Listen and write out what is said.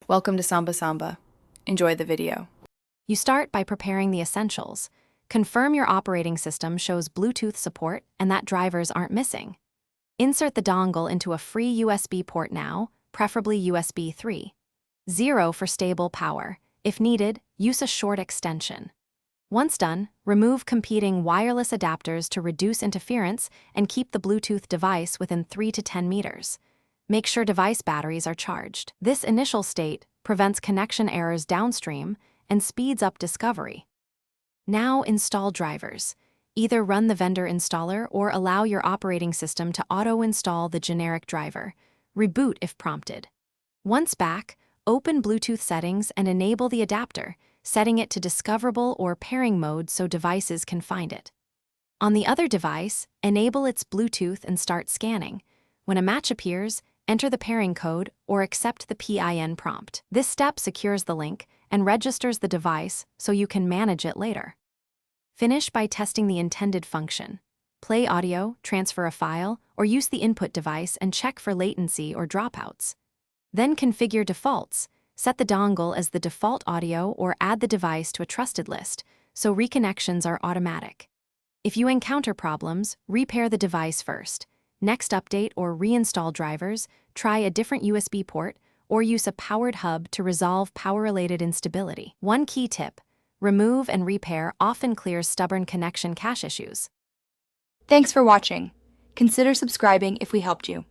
Welcome to Samba Samba. Enjoy the video. You start by preparing the essentials. Confirm your operating system shows Bluetooth support and that drivers aren't missing. Insert the dongle into a free USB port now, preferably USB 3. 0 for stable power. If needed, use a short extension. Once done, remove competing wireless adapters to reduce interference and keep the Bluetooth device within 3 to 10 meters. Make sure device batteries are charged. This initial state prevents connection errors downstream and speeds up discovery. Now install drivers. Either run the vendor installer or allow your operating system to auto-install the generic driver. Reboot if prompted. Once back, open Bluetooth settings and enable the adapter, setting it to discoverable or pairing mode so devices can find it. On the other device, enable its Bluetooth and start scanning. When a match appears, enter the pairing code or accept the PIN prompt. This step secures the link and registers the device so you can manage it later. Finish by testing the intended function. Play audio, transfer a file, or use the input device and check for latency or dropouts. Then configure defaults. Set the dongle as the default audio or add the device to a trusted list, so reconnections are automatic. If you encounter problems, repair the device first. Next update or reinstall drivers, try a different USB port, or use a powered hub to resolve power-related instability. One key tip: remove and repair often clears stubborn connection cache issues. Thanks for watching. Consider subscribing if we helped you.